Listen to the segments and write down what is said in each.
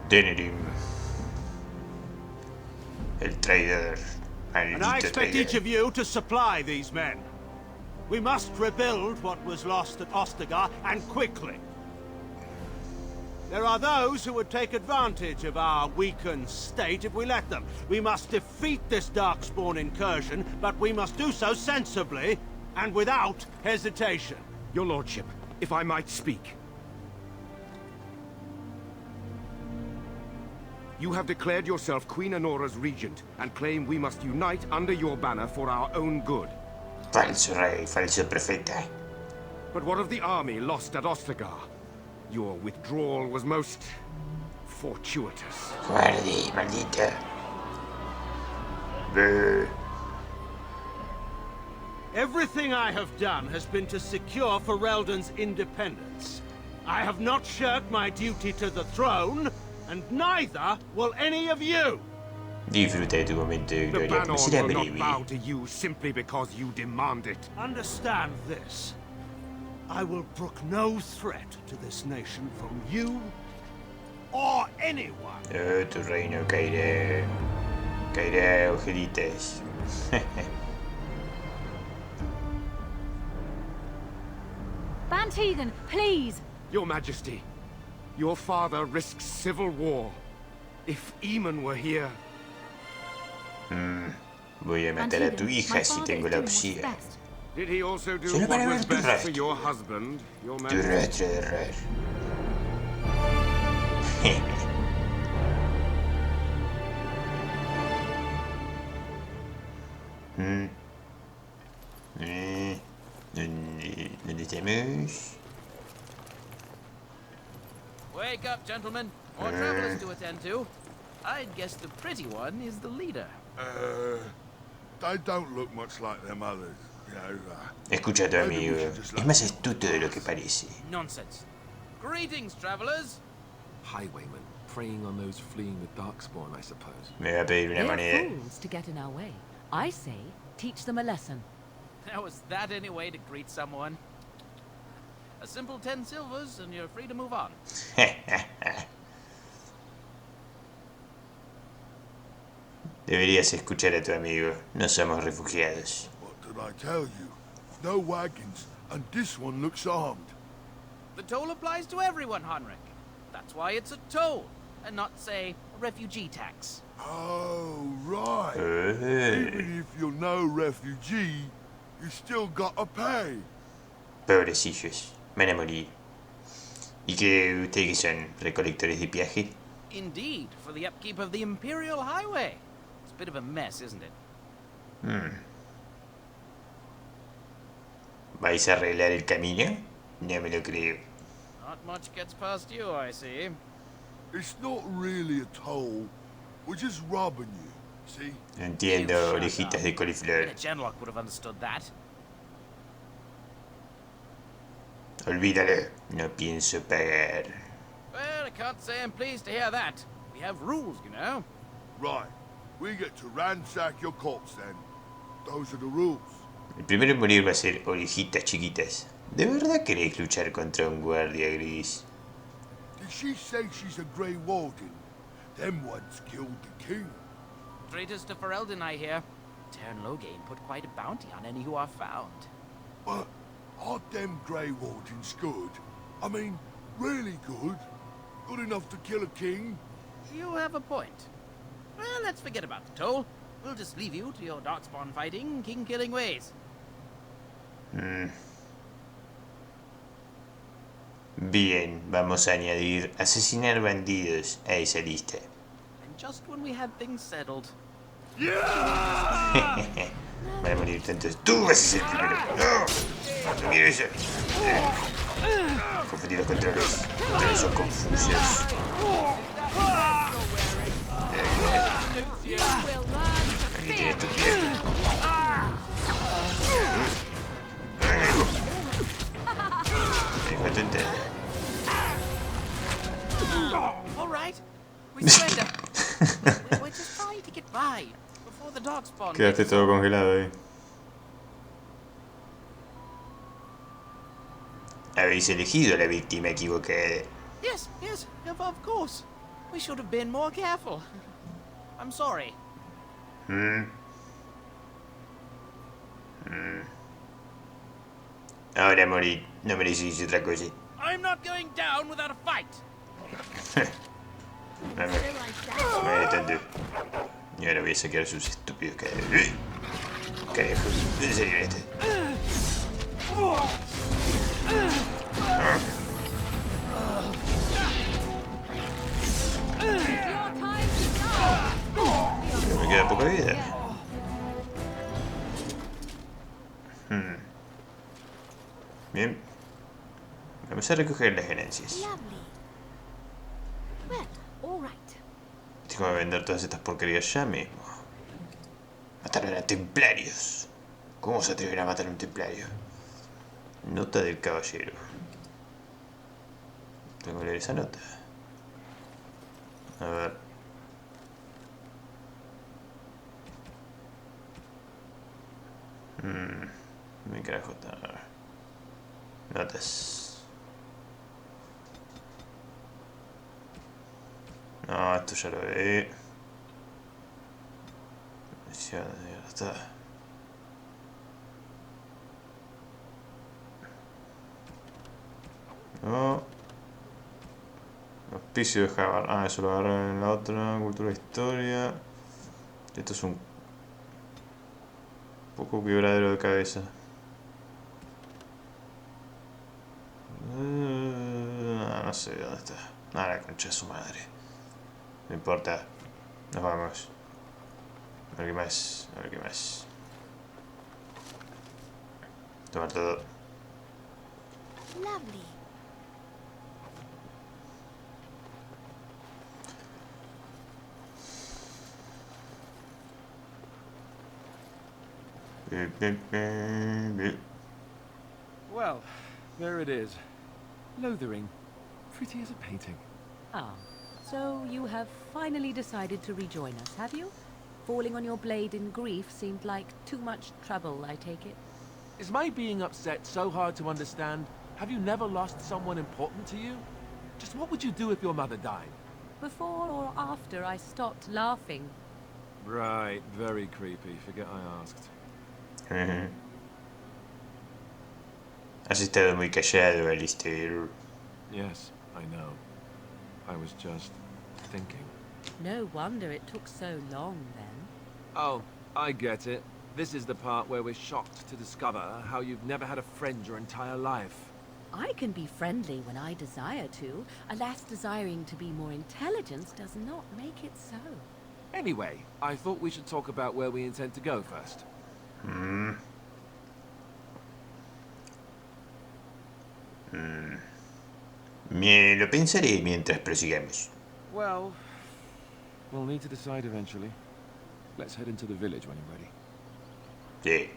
Duderino. El traidor. And I expect each of you to supply these men. We must rebuild what was lost at Ostagar, and quickly. There are those who would take advantage of our weakened state if we let them. We must defeat this Darkspawn incursion, but we must do so sensibly and without hesitation. Your lordship, if I might speak. You have declared yourself Queen Honora's regent, and claim we must unite under your banner for our own good. Falso rey, falso profeta. But what of the army lost at Ostagar? Your withdrawal was most fortuitous. Guardi, maldita. Buh. Everything I have done has been to secure Ferelden's independence. I have not shirked my duty to the throne, and neither will any of you. Disfruta de tu momento de The gloria como será Banner will not breve. bow to you simply because you demand it. Understand this. I will brook no threat to this nation from you or anyone. Tu reino caerá. Caerá, ojeritas. Bantegan, please! Your Majesty, your father risks civil war. If Eamon were here... Voy a matar a tu hija si tengo la opción. Did he also do Solo what para was ver tu best for rostro. your husband, your Tu Majesty? rostro de error. ¿Dónde estamos? Wake up, gentlemen. More travelers to attend to. I'd guess the pretty one is the leader. They don't look much like them others, you know. Escucha a tu amigo. Es más astuto de lo que parece. Nonsense. Greetings, travelers. Highwaymen, preying on those fleeing the Darkspawn, I suppose. Me va a pedir una They're moneda. fools to get in our way. I say, teach them a lesson. Now, is that any way to greet someone? A simple 10 silvers, and you're free to move on. Deberías escuchar a tu amigo. No somos refugiados. What did I tell you? No wagons, and this one looks armed. The toll applies to everyone, Henrik. That's why it's a toll, and not, say, a refugee tax. Oh, right. Even if you're no refugee, you still gotta pay. Pobrecillos. Van a morir. ¿Y que ustedes que son recolectores de peaje? Indeed, for the upkeep of the Imperial Highway. It's a bit of a mess, isn't it? ¿Vais a arreglar el camino? No me lo creo. Not much gets past you, I see. It's not really a toll. We're just robbing you, see? No entiendo, You shut orejitas up. de coliflor. Even a Genlock would have understood that. Olvídalo. No pienso pagar. Well, I can't say I'm pleased to hear that. We have rules, you know. Right. We get to ransack your corpse then. Those are the rules. El primero en morir va a ser orejitas chiquitas. ¿De verdad queréis luchar contra un guardia gris? Did she say she's a Grey Warden? Them ones killed the king. Traitors to Ferelden, I hear. Tern Loghain put quite a bounty on any who are found. But aren't them Grey Wardens good? I mean, really good? Good enough to kill a king? You have a point. Well, let's forget about the toll. We'll just leave you to your Darkspawn fighting, king-killing ways. Bien, vamos a añadir asesinar bandidos a esa lista. And just when we had things settled. Van a morir tantos. ¡Tú vas a ser el primero! ¡No! ¡No miro eso! Confundí los controles. Los controles son confusos. Maldita estúpida. Me faltó entender. All right, we surrender. We're just trying to get by before the Darkspawn. Quedaste todo congelado ahí. Habéis elegido a la víctima equivocada. Yes, of course. We should have been more careful. I'm sorry. Ahora morí. No merecís otra cosa. I'm not going down without a fight. Me detengo. Y ahora voy a saquear sus estúpidos caderos. Carajos. ¿En serio este? Me queda poca vida. Bien. Vamos a recoger las ganancias. Tengo que vender todas estas porquerías ya mismo. Mataron a templarios. ¿Cómo se atreverá a matar a un templario? Nota del caballero. Tengo que leer esa nota. A ver. Mi carajo está. Notas. No, esto ya lo ve. Ya está. No. Auspicio de Javar. Ah, eso lo agarran en la otra. Cultura e historia. Esto es un poco quebradero de cabeza. No sé dónde está. Ah, la concha de su madre. No importa. Nos vamos. A ver qué más. A ver qué más. Tomar todo. Lovely. Well, there it is. Lothering. Pretty as a painting. Ah, so you have finally decided to rejoin us, have you? Falling on your blade in grief seemed like too much trouble, I take it. Is my being upset so hard to understand? Have you never lost someone important to you? Just what would you do if your mother died? Before or after I stopped laughing? Right, very creepy. Forget I asked. Has estado muy callado, Alistair. Yes, I know. I was just thinking. No wonder it took so long, then. Oh, I get it. This is the part where we're shocked to discover how you've never had a friend your entire life. I can be friendly when I desire to. Alas, desiring to be more intelligent does not make it so. Anyway, I thought we should talk about where we intend to go first. Me lo pensaré mientras prosigamos. Well, we'll need to decide eventually. Let's head into the village when you're ready. Sí.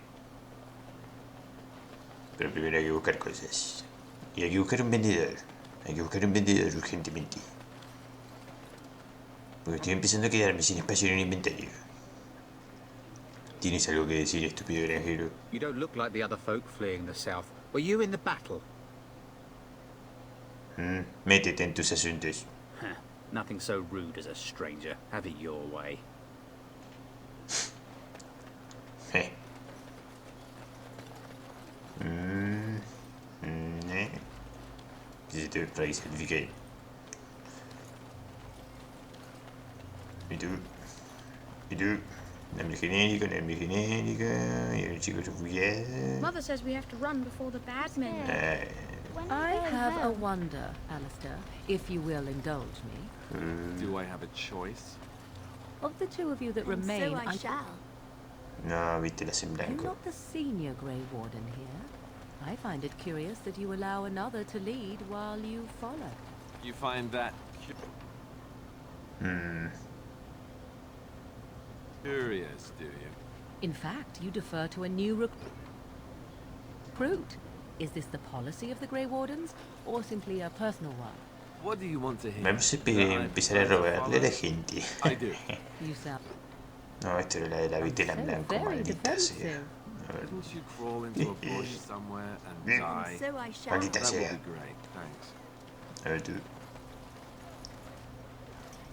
Pero primero hay que buscar cosas. Y hay que buscar un vendedor. Hay que buscar un vendedor urgentemente. Porque estoy empezando a quedarme sin espacio en el inventario. ¿Tienes algo que decir, estúpido granjero? You don't look like the other folk fleeing the south. Were you in the battle? Métete en tus asuntos. Huh. Nothing so rude as a stranger. Have it your way. Visitor price certificate. Y tú. Nombre genérico, y el chico refugiado. Mother says we have to run before the bad men. I have a wonder, Alistair, if you will indulge me. Do I have a choice? Of the two of you that remain, So I shall. No, viste las en You're blanco. not the senior Grey Warden here. I find it curious that you allow another to lead while you follow. You find that curious, do you? In fact, you defer to a new recruit. Is this the policy of the Grey Wardens, or simply a personal one? What do you want to hear? Vamos a empezar a robarle a la gente. I do. You sound No, esto era la de la vitela en blanco, very maldita sea. defensive. A ver, Didn't you crawl into a bush somewhere and die? So I shall. maldita That sea. would be great, thanks. A ver tú.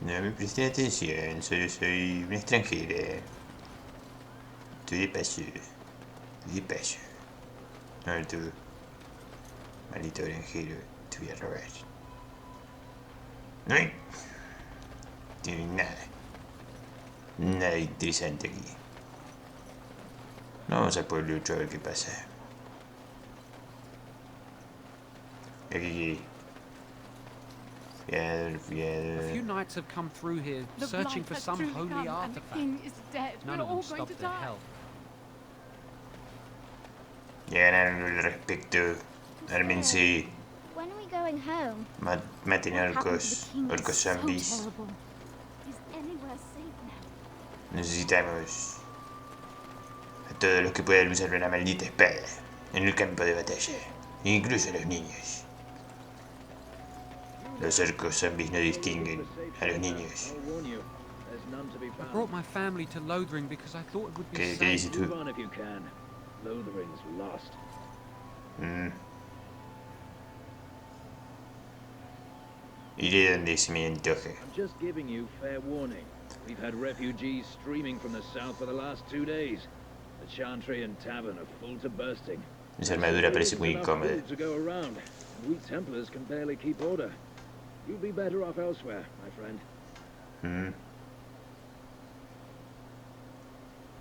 No me presté atención, solo soy un extranjero. Estoy de paso. De paso. No, tú. Maldito granjero, te voy a robar. No hay... Tiene nada. Nada interesante aquí. Vamos al pueblo otro a ver qué pasa. Aquí. A few knights have come through here, searching for some holy artifact. None of them stopped their help. Ya ganaron el respeto. Ármense. When are we going home? Maten orcos. Orcos zombies. Is anywhere safe now? Necesitamos a todos los que puedan usar una maldita espada en el campo de batalla. Incluso a los niños. Los orcos zombies no distinguen a los niños. I brought my family to Lothering because I thought it would be ¿Qué safe. dices tú? Lothering's lost. Iré donde se me antoje. I'm just giving you fair warning. We've had refugees streaming from the south for the last 2 days. The Chantry and Tavern are full to bursting. Esa armadura parece muy incómoda. To go around, and we Templars can barely keep order. You'd be better off elsewhere, my friend.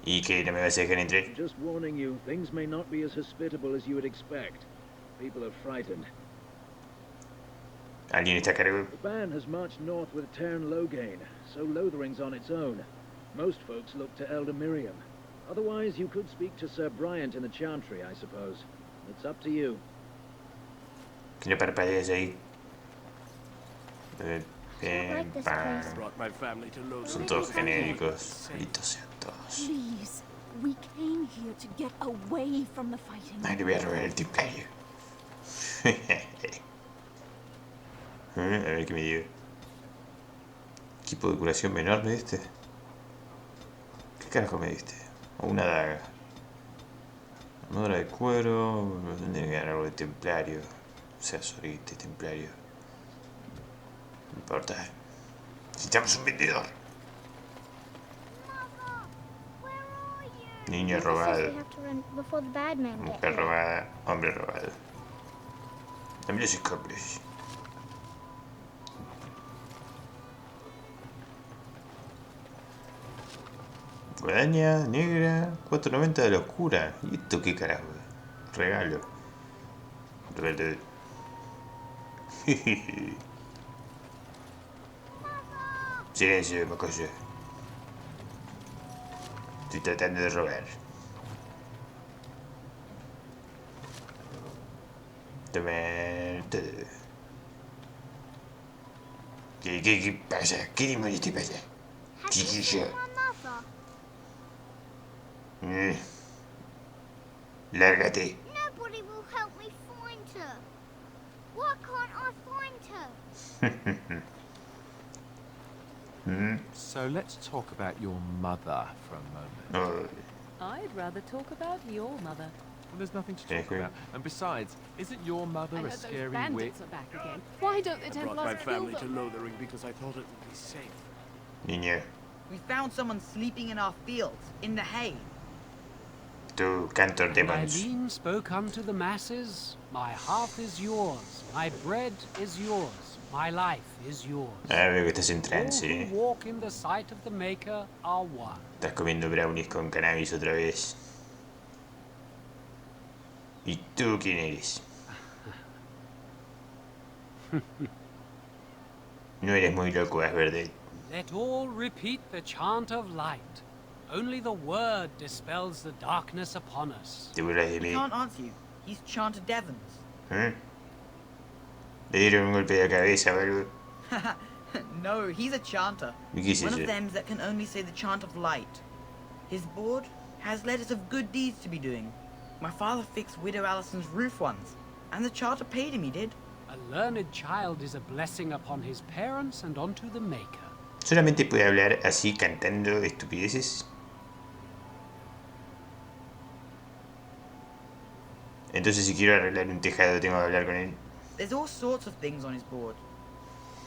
¿Y qué? ¿No me vas a dejar entrar? I'm just warning you, things may not be as hospitable as you would expect. People are frightened. ¿Alguien está a cargo? The band has marched north with Tern Loghain, so Lothering's on its own. Most folks look to Elder Miriam. Otherwise, you could speak to Sir Bryant in the Chantry, I suppose. It's up to you. Que no parpadees ahí. Son todos genéricos. Malditos sean todos. Please, we came here to get away from the fighting. Ay, le voy a robar el templario. A ver qué me dio. Equipo de curación menor me diste. ¿Qué carajo me diste? O una daga. Armadura de cuero. Tendría que ganar algo de templario. O sea, sorite, templario. No importa. Necesitamos un vendedor. Niño robado. Mujer robada. Hombre robado. Dame los escombros. Guadaña negra, 4.90 de locura. ¿Y esto qué carajo? Regalo. Regalo. Silencio, mocoso. Estoy tratando de robar. Toma todo. ¿Qué pasa? ¿Qué demonios te pasa? Chiquillo. Lárgate. Nobody will help me find her. Why can't I find her? So let's talk about your mother for a moment. I'd rather talk about your mother. Well, there's nothing to talk about. And besides, isn't your mother a scary witch? Are back again. Why don't the I brought my family to Lothering because I thought it would be safe. Niño, We found someone sleeping in our fields, in the hay. tú, cantor demons. Eileen spoke unto the masses, my hearth is yours, my bread is yours, my life is yours. Ah, veo que estás en All trance, who walk in the sight of the Maker are one. Estás comiendo brownies con cannabis otra vez. ¿Y tú quién eres? No eres muy loco, es verdad. Let all repeat the chant of light. Only the word dispels the darkness upon us. Te burlas de He mí. can't answer you. He's chanted Devons. ¿Eh? Le dieron un golpe de cabeza o algo. No, he's a chanter. ¿Y qué es One eso? of them that can only say the chant of light. His board has letters of good deeds to be doing. My father fixed Widow Allison's roof once, and the charter paid him, he did. A learned child is a blessing upon his parents and onto the Maker. ¿Solamente puede hablar así cantando estupideces? Entonces si quiero arreglar un tejado tengo que hablar con él. There's all sorts of things on his board.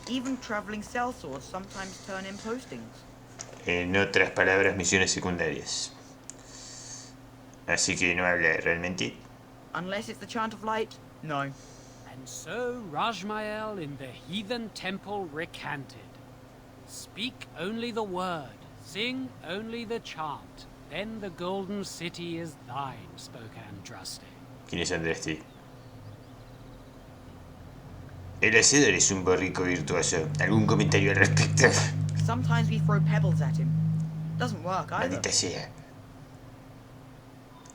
Even traveling sellswords sometimes turn in postings. En otras palabras, misiones secundarias. Así que no habla realmente. Unless it's the Chant of Light, no. And so Rajmael in the heathen temple recanted. Speak only the word, sing only the chant. Then the golden city is thine, spoke Andraste. ¿Quién es Andraste? El hacedor es un borrico virtuoso. ¿Algún comentario al respecto? Sometimes we throw pebbles at him. Doesn't work either. Maldita sea.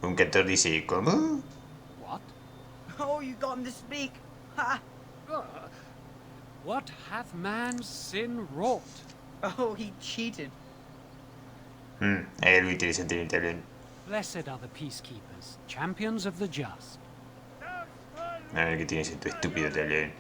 Un cantor dice, ¿cómo? What? Oh, you got him to speak. Ha! What hath man's sin wrought? Oh, he cheated. Hay algo interesante en el tablón. Blessed are the peacekeepers, champions of the just. A ver qué tienes en tu estúpido tablón.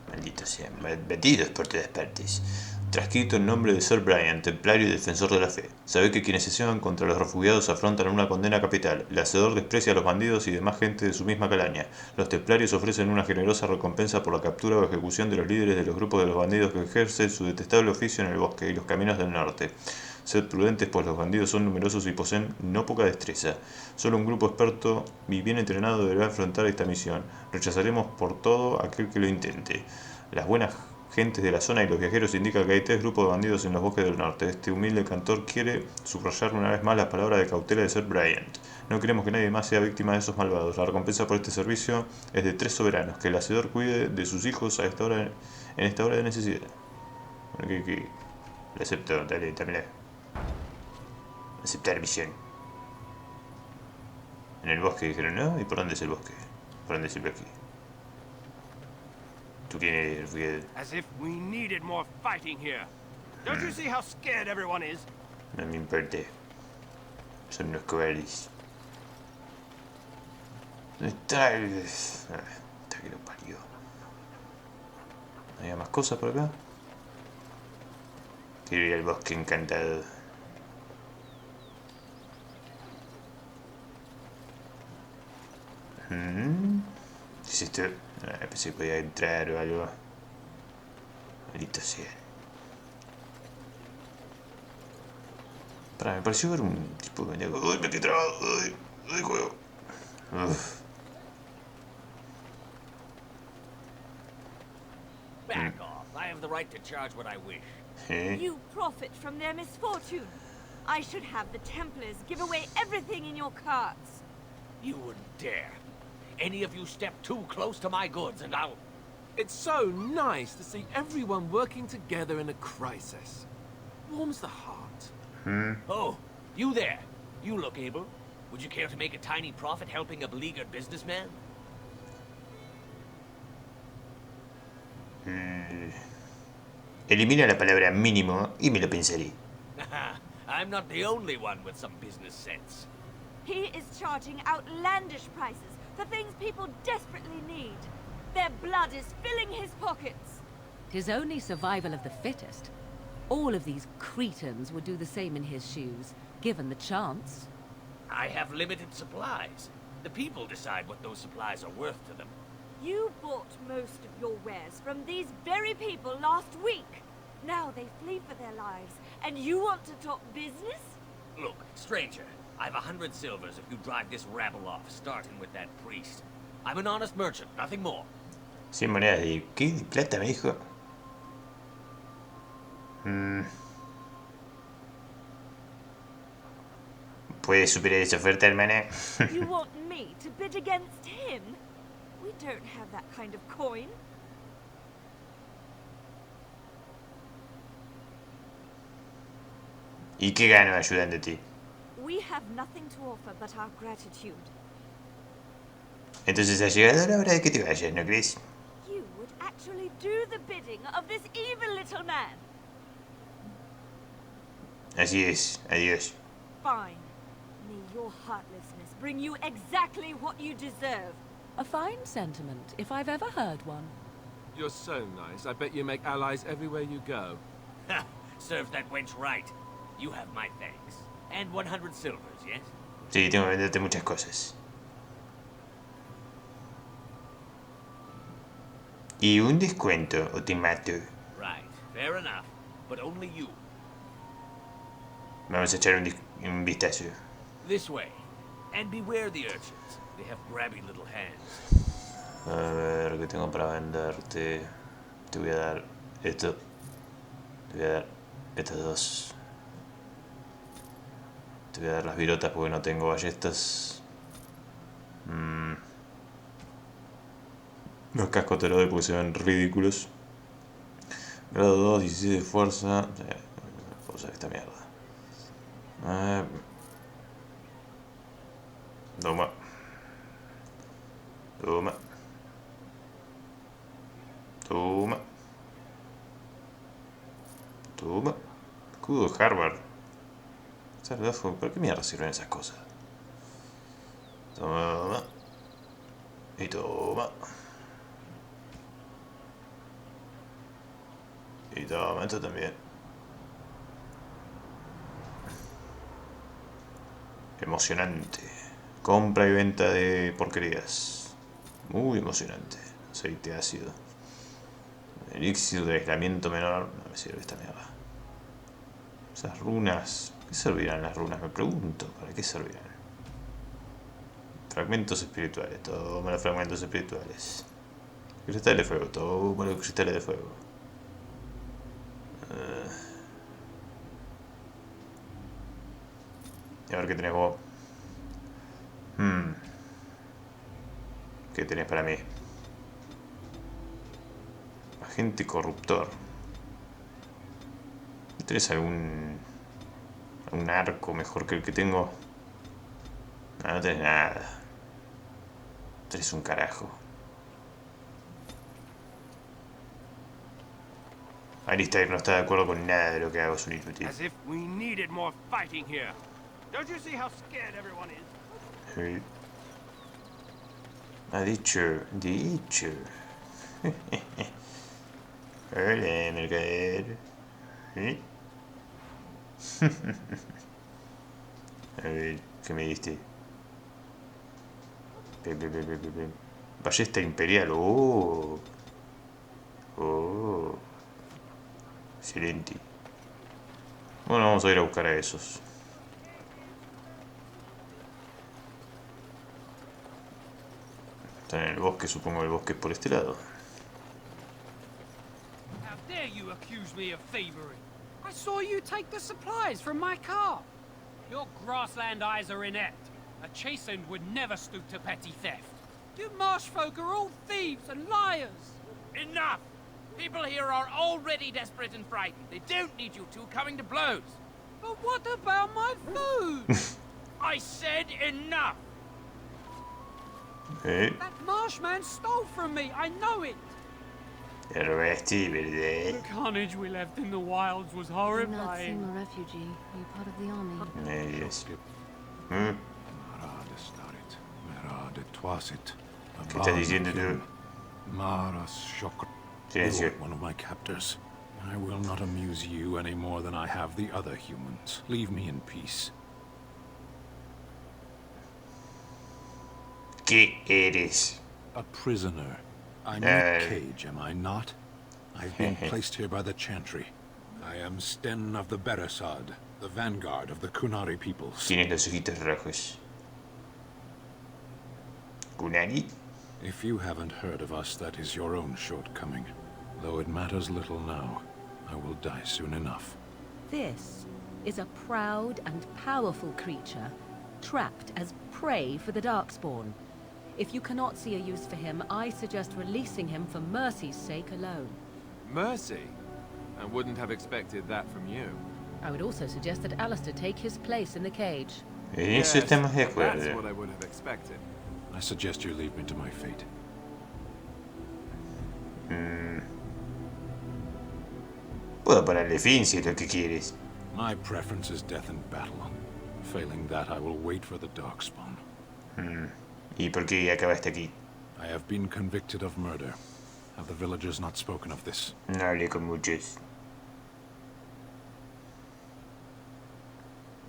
Maldito sean, batidos por todas partes. Transcrito en nombre de Sir Brian, templario y defensor de la fe. Sabed que quienes se ceban contra los refugiados afrontan una condena capital. El hacedor desprecia a los bandidos y demás gente de su misma calaña. Los templarios ofrecen una generosa recompensa por la captura o ejecución de los líderes de los grupos de los bandidos que ejercen su detestable oficio en el bosque y los caminos del norte. Sed prudentes, pues los bandidos son numerosos y poseen no poca destreza. Solo un grupo experto y bien entrenado deberá afrontar esta misión. Rechazaremos por todo aquel que lo intente. Las buenas gentes de la zona y los viajeros indican que hay 3 grupos de bandidos en los bosques del norte. Este humilde cantor quiere subrayar una vez más las palabras de cautela de Sir Brian. No queremos que nadie más sea víctima de esos malvados. La recompensa por este servicio es de 3 soberanos. Que el hacedor cuide de sus hijos a esta hora, en esta hora de necesidad. Bueno, que lo acepto, dale, dámela. Aceptar misión. En el bosque dijeron, ¿no? ¿Y por dónde es el bosque? ¿Por dónde es el bosque? ¿Tú quién eres, refugiado? As if we needed more fighting here. Don't you see how scared everyone is? No me importa. Son unos cobardes. ¿Dónde está el...? Está que lo parió. ¿Hay más cosas por acá? Quiero ir al bosque encantado. ¿Qué es esto? Pensé que podía entrar o algo. Maldito sea. Pará, me pareció ver un tipo que venía... ¡Uy, me quedé trabado! ¡Uy, juego! Uf. Back off. I have the right to charge what I wish. You profit from their misfortune. I should have the Templars give away everything in your carts. You wouldn't dare. Any of you step too close to my goods and I'll... It's so nice to see everyone working together in a crisis. Warms the heart. Oh, you there. You look able. Would you care to make a tiny profit helping a beleaguered businessman? Elimina la palabra mínimo y me lo pensaré. I'm not the only one with some business sense. He is charging outlandish prices for things people desperately need. Their blood is filling his pockets. 'Tis only survival of the fittest. All of these cretins would do the same in his shoes, given the chance. I have limited supplies. The people decide what those supplies are worth to them. You bought most of your wares from these very people last week. Now they flee for their lives, and you want to talk business? Look, stranger, I've 100 silvers if you drive this rabble off, starting with that priest. I'm an honest merchant, nothing more. 100 monedas de... ¿Qué? ¿De plata me dijo? ¿Puedes superar esa oferta, hermana? You want me to bid against him? We don't have that kind of coin. ¿Y qué gano ayudándote? We have nothing to offer but our gratitude. Entonces ha llegado la hora de que te vayas, ¿no crees? You would actually do the bidding of this evil little man. Así es, adiós. Fine. May your heartlessness bring you exactly what you deserve. A fine sentiment, if I've ever heard one. You're so nice. I bet you make allies everywhere you go. Ha! Serve that wench right. You have my thanks. And 100 silvers, yes? Sí, tengo que venderte muchas cosas. Y un descuento o te mato. Right. Fair enough, but only you. Vamos a echar un vistazo. This way. And beware the urchins. They have grabby little hands. A ver qué tengo para venderte. Te voy a dar esto. Te voy a dar estas dos. Te voy a dar las virotas porque no tengo ballestas. Los cascos te los doy porque se ven ridículos. Grado 2, 16 de fuerza. Puedo usar esta mierda. Toma. Toma. Toma. Toma. Escudo de Harvard. ¿Para qué mierda sirven esas cosas? Toma. Y toma. Y toma, esto también. Emocionante. Compra y venta de porquerías. Muy emocionante. Aceite ácido. Elixir de aislamiento menor. No me sirve esta mierda. Esas runas. ¿Qué servirán las runas? Me pregunto. ¿Para qué servirán? Fragmentos espirituales. Toma los fragmentos espirituales. Cristales de fuego. Toma los cristales de fuego. Y a ver qué tenés vos. ¿Qué tenés para mí? Agente corruptor. ¿Tenés algún arco mejor que el que tengo? No, no tenés nada. Tenés un carajo. Alistair no está de acuerdo con nada de lo que hago, es un inútil. As if we needed more fighting here. Don't you see how scared everyone is? Sí. Ha dicho. Hola, Manqueador. ¿Sí? A ver, ¿qué me diste? Ballesta imperial. Oh. Excelente. Bueno, vamos a ir a buscar a esos. Están en el bosque, supongo el bosque es por este lado. How dare you accuse me of thievery? I saw you take the supplies from my car. Your grassland eyes are inept. A chastened would never stoop to petty theft. You marsh folk are all thieves and liars. Enough! People here are already desperate and frightened. They don't need you two coming to blows. But what about my food? I said enough! ¿Eh? That marshman stole from me, I know it. Te robaste, ¿verdad? The carnage we left in the wilds was Do not horrifying. seem a refugee. Are you part of the army? Yes. ¿Qué estás diciendo tú? Silencio. One of my captors. I will not amuse you any more than I have the other humans. Leave me in peace. ¿Qué eres? A prisoner. I'm in a cage, am I not? I've been placed here by the Chantry. I am Sten of the Beresad, the vanguard of the Kunari peoples. Tienes los ojitos rojos. ¿Kunari? If you haven't heard of us, that is your own shortcoming. Though it matters little now, I will die soon enough. This is a proud and powerful creature, trapped as prey for the Darkspawn. If you cannot see a use for him, I suggest releasing him for mercy's sake alone. Mercy? I wouldn't have expected that from you. I would also suggest that Alistair take his place in the cage. En eso estamos de acuerdo. That's what I would have expected. I suggest you leave me to my fate. Puedo pararle fin si es lo que quieres. My preference is death in battle. Failing that, I will wait for the Darkspawn. ¿Y por qué acabaste aquí? I have been convicted of murder. Have the villagers not spoken of this? No hablé con muchos.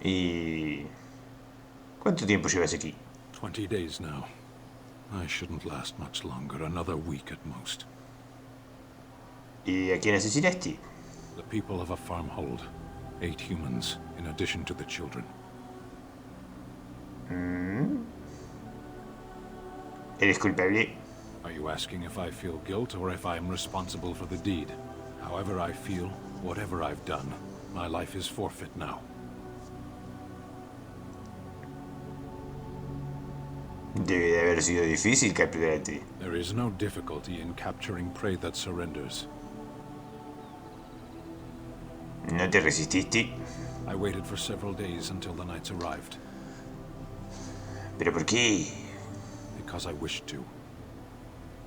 ¿Y cuánto tiempo llevas aquí? 20 days now. I shouldn't last much longer, another week at most. ¿Y a quién asesinaste? The people of a farmhold. 8 humans, in addition to the children. ¿Eres culpable? Are you asking if I feel guilt or if I'm responsible for the deed? However I feel, whatever I've done, my life is forfeit now. Debe de haber sido difícil capturarte. There is no difficulty in capturing prey that surrenders. ¿No te resististe? I waited for several days until the knights arrived. ¿Pero por qué? Because I wished to.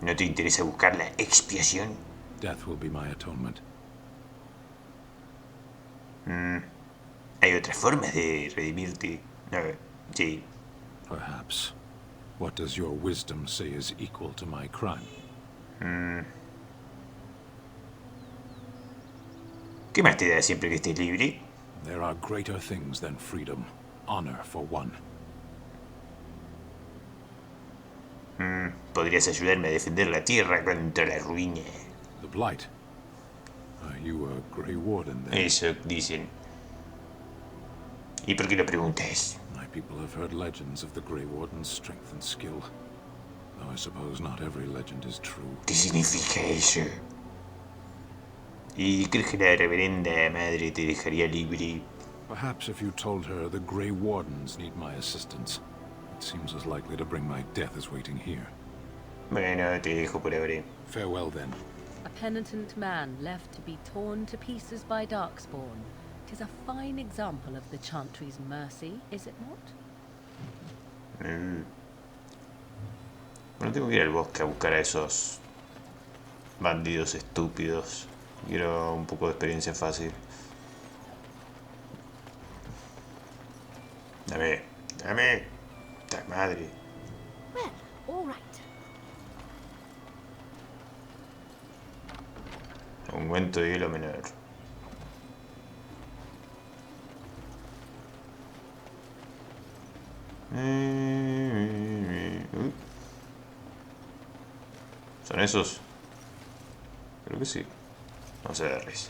¿No te interesa buscar la expiación? Death will be my atonement. Hay otras formas de redimirte. No, sí. Perhaps. What does your wisdom say is equal to my crime? ¿Qué más te da siempre que estés libre? There are greater things than freedom. Honor, for one. Podrías ayudarme a defender la tierra contra la ruina. The Blight. Are you a Grey Warden then? Eso dicen. ¿Y por qué lo preguntas? My people have heard legends of the Grey Warden's strength and skill. Though I suppose not every legend is true. ¿Qué significa eso? ¿Y crees que la reverenda madre te dejaría libre? Perhaps if you told her the Grey Wardens need my assistance. It seems as likely to bring my death as waiting here. Bueno, te dejo por ahora. Farewell then. A penitent man left to be torn to pieces by Darkspawn. 'Tis a fine example of the Chantry's mercy, is it not? Bueno, tengo que ir al bosque a buscar a esos bandidos estúpidos. Quiero un poco de experiencia fácil. Dame, dame. ¡Ta madre! Well, all right. Ungüento de hielo menor. ¿Son esos? Creo que sí. Vamos a darles.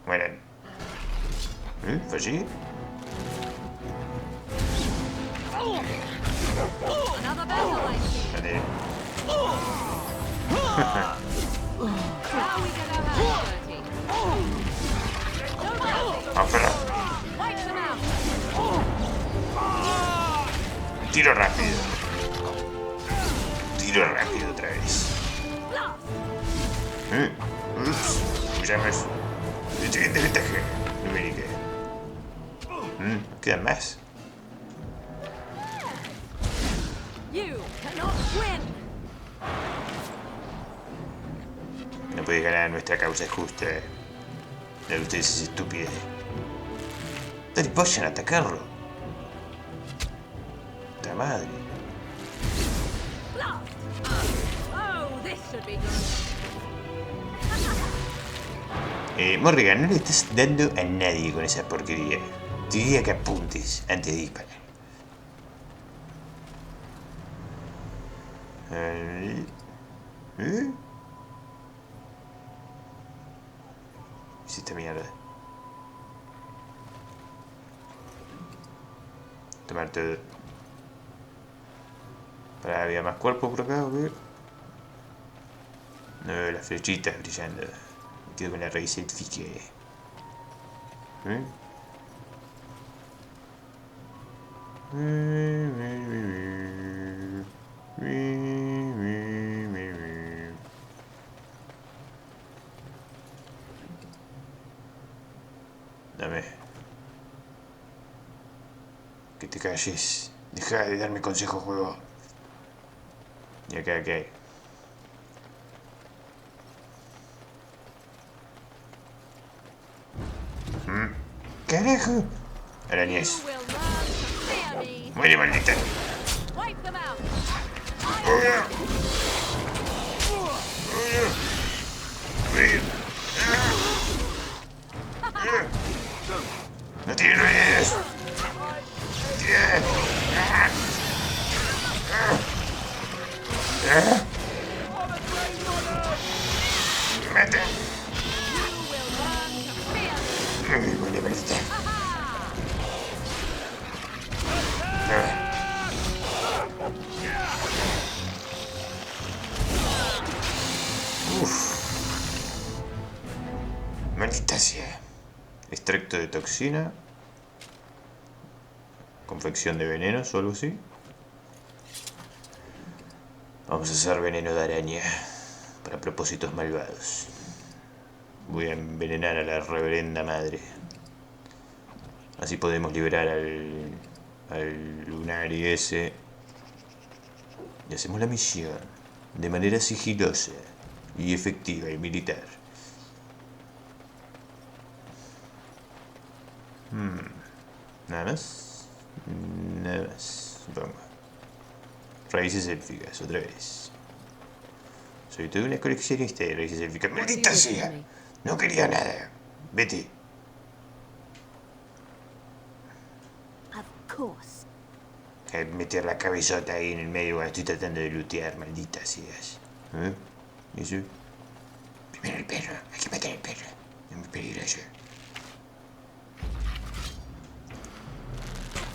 Mueran. ¿Fallí? Vale. Afuera. Tiro rápido. Tiro rápido otra vez. Ups. Escuchamos. Siguiente ventaja. Numérica. Quedan más. No puedes ganar, nuestra causa es justa. La de ustedes es estúpida. Dale, vayan a atacarlo. ¡Ta madre! Morrigan, no le estás dando a nadie con esa porquería. Te diría que apuntes antes de disparar. ¿Qué es esta mierda? Tomar todo. Para, había más cuerpos por acá, ¿o qué? No veo las flechitas brillando. Me quedo con la raíz élfica. Dame. Que te calles. Deja de darme consejos, juego. Y acá, ¿qué hay? ¡Carajo! Arañez. Muere, maldita. No tiene ruedas. Mata. Vale, maldita. Uf. Maldita sea. Extracto de toxina. Confección de veneno, solo sí. Vamos a hacer veneno de araña. Para propósitos malvados. Voy a envenenar a la reverenda madre. Así podemos liberar al Lunari ese. Y hacemos la misión de manera sigilosa y efectiva y militar. Nada más. Nada más. Supongo. Raíces élficas, otra vez. Soy toda una coleccionista de raíces élficas. ¡Maldita sea! No quería nada. Vete. Of course. Meter la cabezota ahí en el medio cuando estoy tratando de lootear, maldita seas. ¿Eh? ¿Eso? Primero el perro. Hay que matar al perro. Es muy peligroso.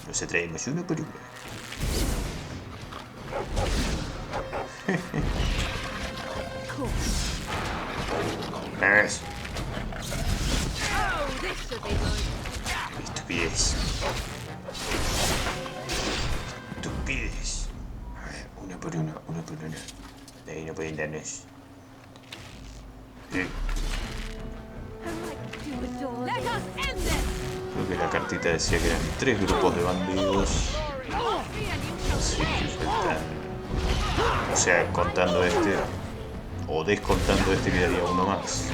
Nos atraemos uno por uno. Más. Estupidez. Estupidez. A ver, uno por uno, uno por uno. De ahí no pueden darnos. Creo que la cartita decía que eran 3 grupos de bandidos. Así que faltan. O sea, contando este. O descontando este quedaría uno más.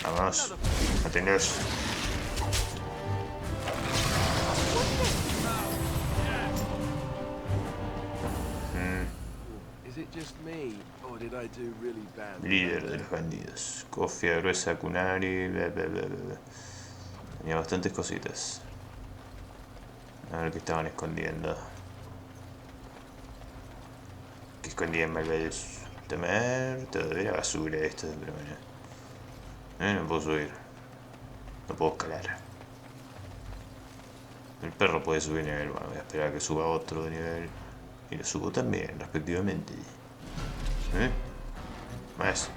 Vamos, ateneos. Líder de los bandidos. Cofia gruesa, Kunari, bla bla bla bla. Tenía bastantes cositas. A ver qué estaban escondiendo. ¿Qué escondían malvados? Tomar todo. Era basura esto, pero bueno. No puedo subir. No puedo escalar. El perro puede subir nivel. Bueno, voy a esperar a que suba otro de nivel. Y lo subo también, respectivamente. Más.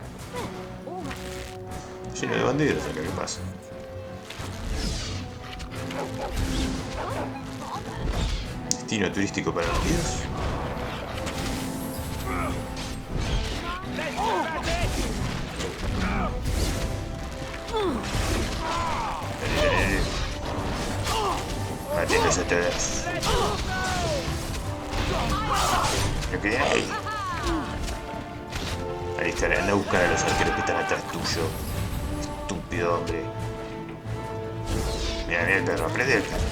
Lleno de bandidos acá, ¿qué pasa? Destino turístico para bandidos. Mátenlos a todos. Lo que hay. Ahí estaré, anda a buscar a los arqueros que están atrás tuyo. Estúpido hombre. Mira, mira el perro, aprende el perro.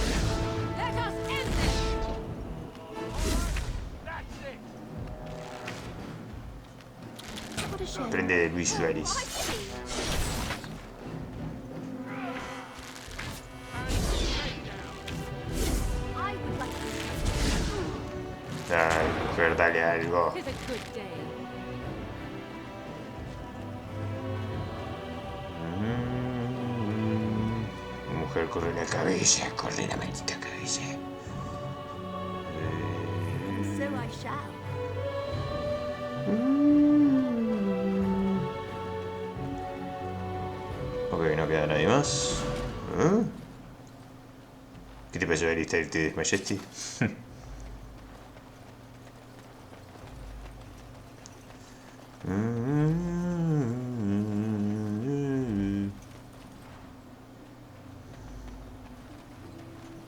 Aprende de Luis Suárez. Dale, mujer, dale algo. Mujer, corre la cabeza, corre la maldita cabeza. So I shall. Ok, no queda nadie más. ¿Qué te pasó, Alistair? ¿Te desmayaste?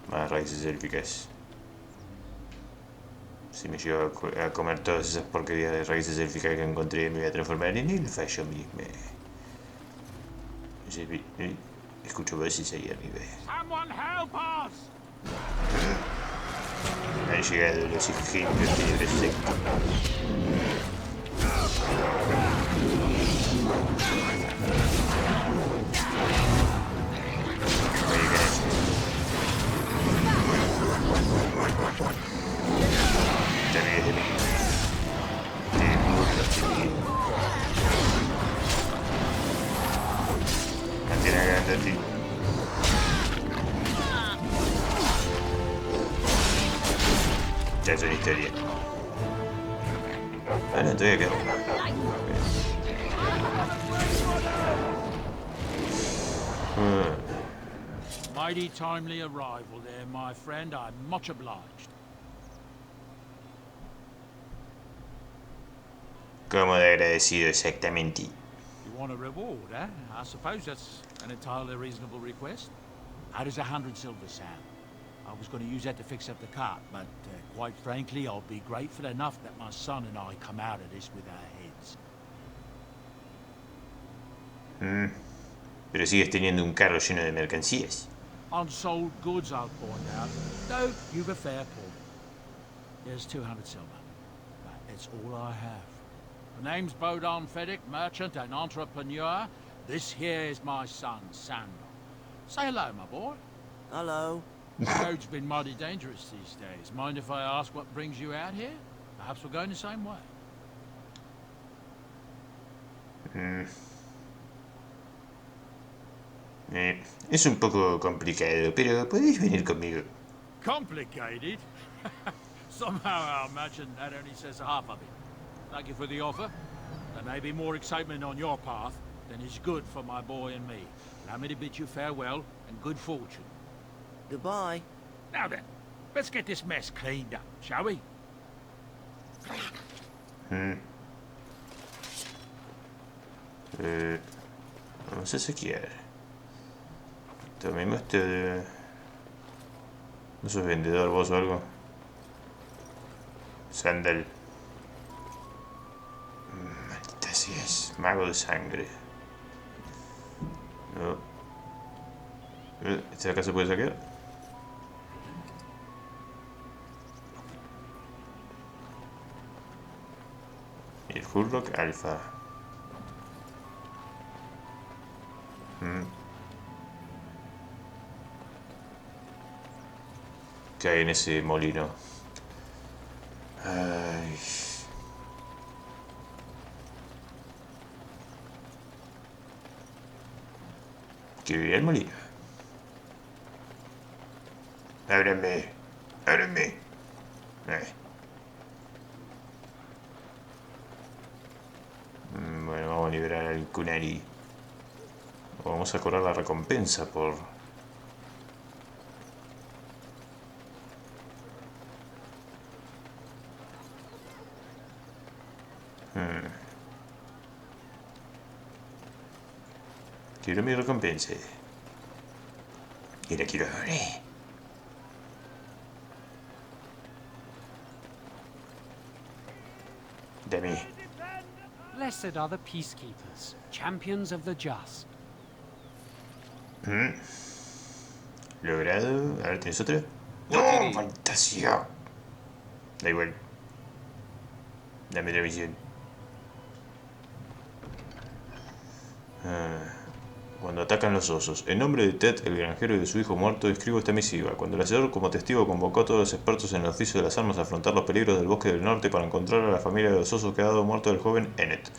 Más raíces élficas. Si me llevo a comer todas esas porquerías de raíces élficas que encontré, me voy a transformar en elfa yo mismo. Escucho voces ahí arriba. Han llegado los ingenios de secto. Ya es una historia. Ah, no, todavía queda una. Mighty timely arrival there, my friend. I'm much obliged. Como de agradecido exactamente. You want a reward, eh? I suppose that's an entirely reasonable request. How does 100 silver sound? I was going to use that to fix up the cart, but quite frankly, I'll be grateful enough that my son and I come out of this with our heads. Pero sigues teniendo un carro lleno de mercancías. Unsold goods, I'll point out. No, you've a fair point. There's 200 silver. That's all I have. The name's Bodon Feddick, merchant and entrepreneur. This here is my son, Sandor. Say hello, my boy. Hello. The road's been mighty dangerous these days. Mind if I ask what brings you out here? Perhaps we're going the same way. Es un poco complicado, pero podéis venir conmigo. Complicated? Somehow I imagine that only says half of it. Thank you for the offer. There may be more excitement on your path than is good for my boy and me. Allow me to bid you farewell and good fortune. Goodbye. Now then, let's get this mess cleaned up, shall we? Vamos a saquear. Tomemos este... ¿No sos vendedor vos o algo? Sandal. Maldita seas. Mago de sangre. No. ¿Este de acá se puede saquear? Y el Hurlock Alpha. ¿Qué hay en ese molino? Ay. ¿Quiero ir al molino? Ábranme. Ábranme. Bueno, vamos a liberar al Kunari. Vamos a cobrar la recompensa por... Quiero mi recompensa. Y la quiero ahora. Dame. Blessed are the peacekeepers, champions of the just. Logrado. A ver, ¿tienes otra? ¡No! ¡Fantasía! Da igual. Dame otra misión. Cuando atacan los osos. En nombre de Ted, el granjero y de su hijo muerto, escribo esta misiva. Cuando el hacedor como testigo convocó a todos los expertos en el oficio de las armas a afrontar los peligros del bosque del norte para encontrar a la familia de los osos que ha dado muerto del joven Ennet.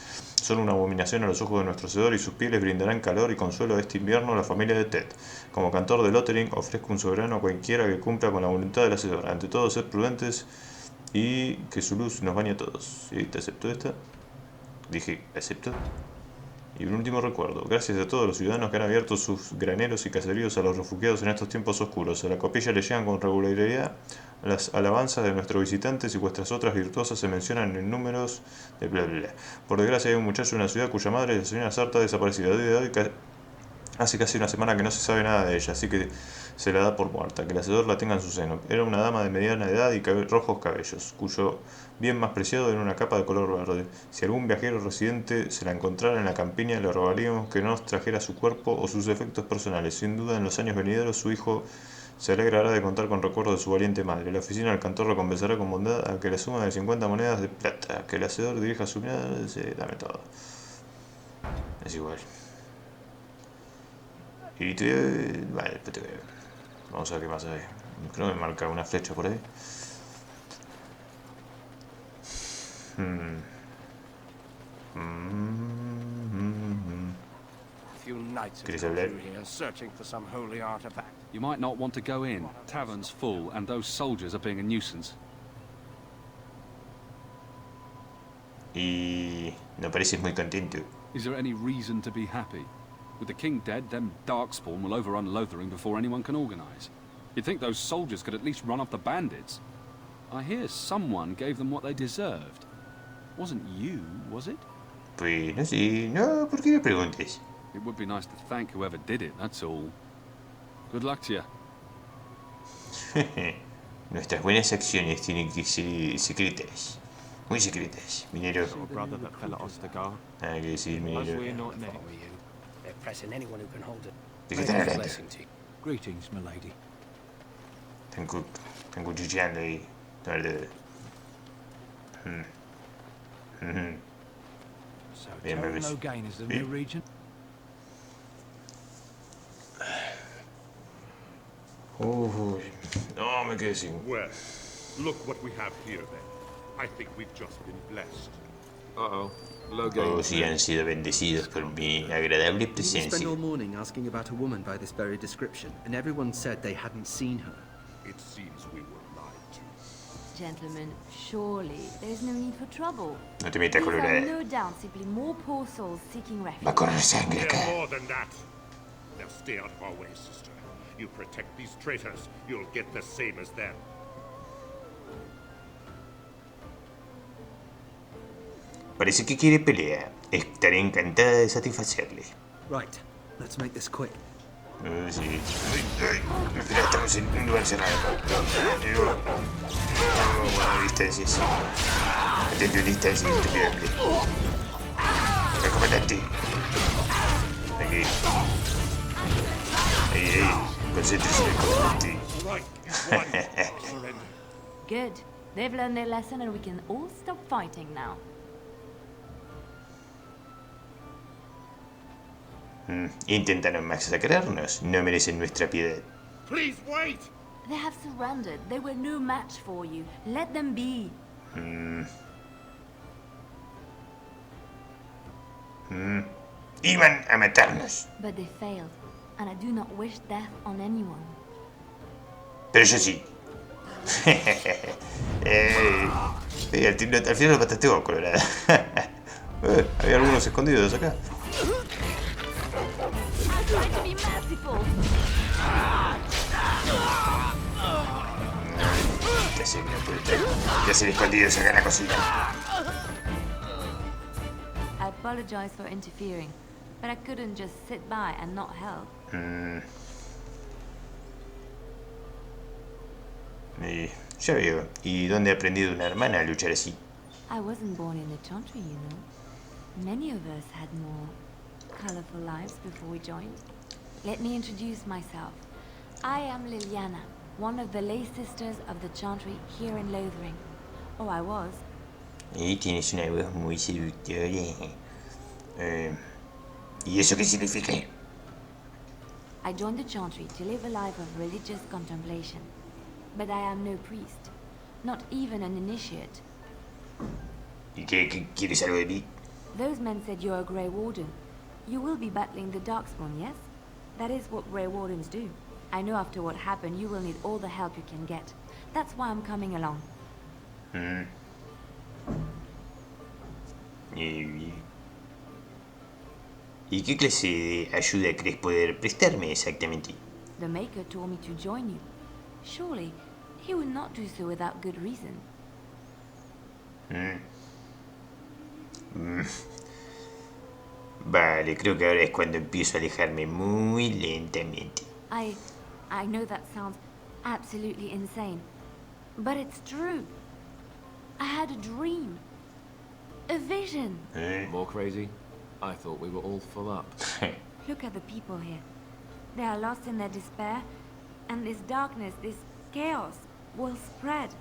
Son una abominación a los ojos de nuestro hacedor y sus pieles brindarán calor y consuelo a este invierno a la familia de Ted. Como cantor de Lothering, ofrezco un soberano a cualquiera que cumpla con la voluntad del hacedor. Ante todo, sed prudentes y que su luz nos bañe a todos. ¿Sí? ¿Te acepto esta? Dije, ¿acepto? Y un último recuerdo, gracias a todos los ciudadanos que han abierto sus graneros y caseríos a los refugiados en estos tiempos oscuros. A la capilla le llegan con regularidad las alabanzas de nuestros visitantes y vuestras otras virtuosas se mencionan en números de bla bla bla. Por desgracia hay un muchacho en la ciudad cuya madre es la señora Sarta desaparecida. De hoy hace casi una semana que no se sabe nada de ella, así que se la da por muerta, que el hacedor la tenga en su seno. Era una dama de mediana edad y rojos cabellos, cuyo bien más preciado era una capa de color verde. Si algún viajero residente se la encontrara en la campiña, le rogaríamos que no nos trajera su cuerpo o sus efectos personales. Sin duda, en los años venideros, su hijo se alegrará de contar con recuerdos de su valiente madre. La oficina del cantor recompensará con bondad a que la suma de 50 monedas de plata, que el hacedor dirija su mirada, dame todo. Es igual. Y te... Vale, después te veo. Vamos a ver qué más hay. Creo que me marca una flecha por ahí. ¿Quieres hablar? You might not want to go in. Tavern's full, and those soldiers are being a nuisance. Y no pareces muy contento. Is there any reason to be happy? With the king dead, them darkspawn will overrun Lothering before anyone can organize. You'd think those soldiers could at least run off the bandits. I hear someone gave them what they deserved. Wasn't you, was it? Pues no sé, no, ¿por qué me preguntes? It would be nice to thank whoever did it, that's all. Good luck to you. Nuestras buenas acciones tienen que ser secretas. Muy secretas, minero. Nada que decir, minero. ¿De qué están hablando? Greetings, milady. Están cuchicheando ahí. So, Bien, Terran ves. Logain is the new region? No, me quedé sin. Well, look what we have here then. I think we've just been blessed. Oh, sí, han sido bendecidos por mi agradable You spent presencia. all morning asking about a woman by this very description, and everyone said they hadn't seen her. It seems we were lied to. Gentlemen, surely there's no need for trouble. No te metas con These are una. no doubt simply more poor souls seeking refuge. Va a correr sangre They're acá. more than that. Now stay out of our way, sister. You protect these traitors, you'll get the same as them. Parece que quiere pelea. Estaré encantada de satisfacerle. Right, let's make this quick. Sí. Espera, estamos en un lugar cerrado. Bueno, distancias. Atento, distancias, estúpidamente. El comandante. Aquí. Ahí. Concéntrese en el comandante. Good. They've learned their lesson and we can all stop fighting now. Intentaron masacrarnos. No merecen nuestra piedad. Please wait! They have surrendered. They were no match for you. Let them be. Iban a matarnos. But they failed, and I do not wish death on anyone. Pero yo sí. Al final lo mataste vos, Colorado. Había algunos escondidos acá. I try to be merciful. Ya se escondidos acá en la cocina. I apologize for interfering, but I couldn't just sit by and not help. Ya veo. ¿Y dónde ha aprendido una hermana a luchar así? I wasn't born in the Chantry, you know. Many of us had more colorful lives before we joined. Let me introduce myself. I am Liliana, one of the lay sisters of the Chantry here in Lothering. Oh, I was. Y tienes una voz muy seductora. ¿Y eso qué significa? I joined the Chantry to live a life of religious contemplation. But I am no priest, not even an initiate. ¿Y qué quieres algo de mí? Those men said you're a Grey Warden. You will be battling the Darkspawn, yes? That is what Grey Wardens do. I know after what happened, you will need all the help you can get. That's why I'm coming along. ¿Y qué clase de ayuda crees poder prestarme exactamente? The Maker told me to join you. Surely, he would not do so without good reason. Vale, creo que ahora es cuando empiezo a alejarme muy lentamente. I know that sounds absolutely insane, but it's true. I had a dream. A vision. More crazy? I thought we were all full up. Look at the people here. They are lost in their despair, and this darkness, this chaos, will spread.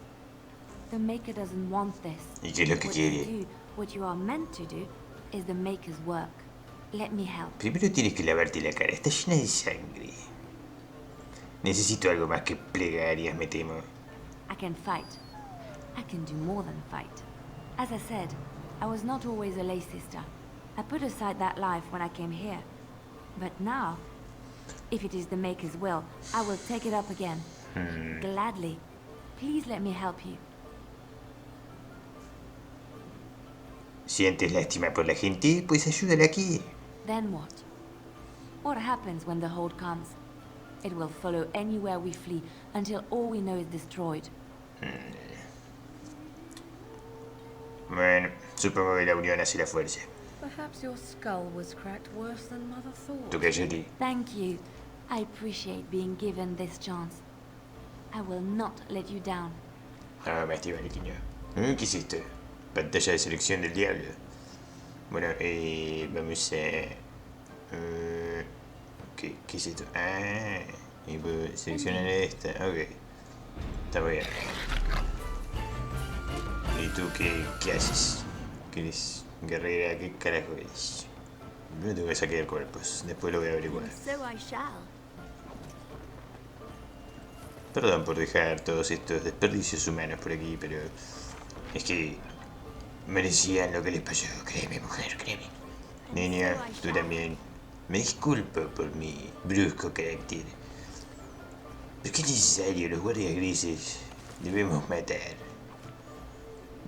The Maker doesn't want this. ¿Y qué es lo que quiere? What you are meant to do is the Maker's work. Let me help. Primero tienes que lavarte la cara. Está llena de sangre. Necesito algo más que plegarias, me temo. I can fight. I can do more than fight. As I said, I was not always a lay sister. I put aside that life when I came here. But now, if it is the Maker's will, I will take it up again. Gladly. Please let me help you. ¿Sientes lástima por la gente? Pues ayúdale aquí. Then what? What happens when the Horde comes? It will follow anywhere we flee until all we know is destroyed. Bueno, supongo que la unión hace la fuerza. Perhaps your skull was cracked worse than Mother thought. ¿Tú qué, Judy? Thank you. I appreciate being given this chance. I will not let you down. Ah, más te vale que no. ¿Qué es esto? Pantalla de selección del diablo. Bueno, vamos a... ¿Qué es esto? Ah, y puedo seleccionar esta. Ok. Está bien. ¿Y tú qué haces? ¿Qué eres guerrera? ¿Qué carajo eres? No tengo que sacar cuerpos. Después lo voy a averiguar. So I shall. Perdón por dejar todos estos desperdicios humanos por aquí, pero... es que... merecían lo que les pasó. Créeme, mujer, créeme. Niña, tú también. Me disculpo por mi brusco carácter. ¿Por qué es necesario? Los guardias grises debemos matar.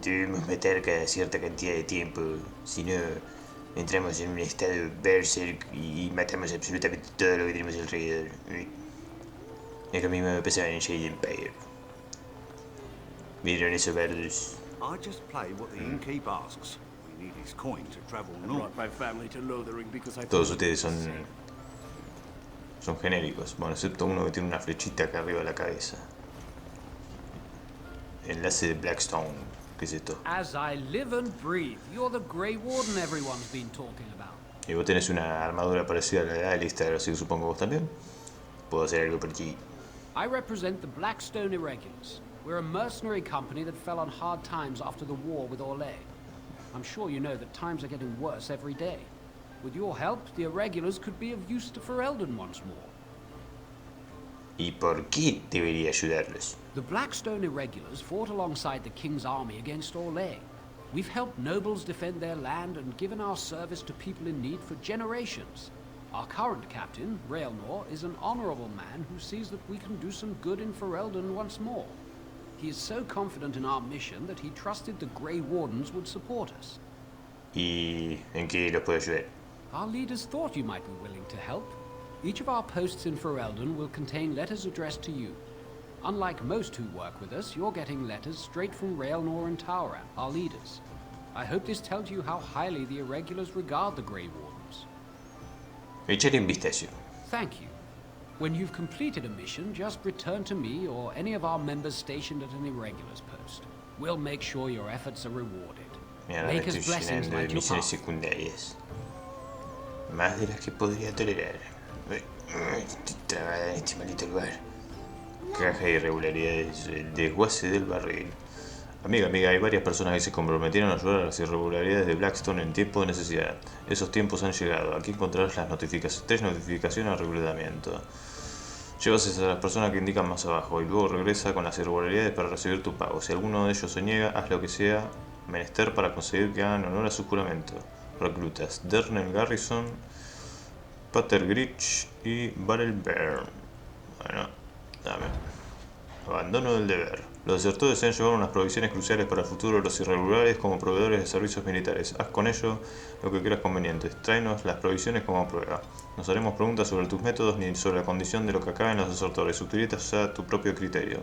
Debemos matar cada cierta cantidad de tiempo. Si no, entramos en un estado berserk y matamos absolutamente todo lo que tenemos alrededor. Es lo mismo me pasaba en Shade Empire. ¿Vieron esos bardos? I just play what the innkeep asks. We need his coin to travel north. My family to Lothering because I Todos ustedes son genéricos. Bueno, excepto uno que tiene una flechita acá arriba de la cabeza. Enlace de Blackstone. ¿Qué es esto? As I live and breathe, you're the Grey Warden everyone's been talking about. Y vos tenés una armadura parecida a la de Alistair, así que supongo vos también. Puedo hacer algo por ti. I represent the Blackstone Irregulars. We're a mercenary company that fell on hard times after the war with Orlais. I'm sure you know that times are getting worse every day. With your help, the Irregulars could be of use to Ferelden once more. ¿Y por qué debería ayudarlos? The Blackstone Irregulars fought alongside the King's army against Orlais. We've helped nobles defend their land and given our service to people in need for generations. Our current captain, Raelnor, is an honorable man who sees that we can do some good in Ferelden once more. He is so confident in our mission that he trusted the Grey Wardens would support us. ¿Y en qué los puedo ayudar? Our leaders thought you might be willing to help. Each of our posts in Ferelden will contain letters addressed to you. Unlike most who work with us, you're getting letters straight from Raelnor and Tauran, our leaders. I hope this tells you how highly the Irregulars regard the Grey Wardens. Echaré un vistazo. Thank you. When you've completed a mission, just return to me or any of our members stationed at an Irregulars post. We'll make sure your efforts are rewarded. Mira, Make estoy us blessings llenando de like your misiones path. secundarias. Más de las que podría tolerar. Estoy trabada en este maldito lugar. Caja de irregularidades, el desguace del barril. Amiga, hay varias personas que se comprometieron a ayudar a las irregularidades de Blackstone en tiempo de necesidad. Esos tiempos han llegado. Aquí encontrarás las tres notificaciones al reclutamiento. Llevas a las personas que indican más abajo y luego regresa con las irregularidades para recibir tu pago. Si alguno de ellos se niega, haz lo que sea menester para conseguir que hagan honor a su juramento. Reclutas: Dernell Garrison, Pater Grich y Barrel Bear. Bueno, dame. Abandono del deber. Los desertores se han llevado unas provisiones cruciales para el futuro de los irregulares como proveedores de servicios militares. Haz con ello lo que creas conveniente. Tráenos las provisiones como prueba. Nos haremos preguntas sobre tus métodos ni sobre la condición de lo que acaben los desertores. Utiliza a tu propio criterio.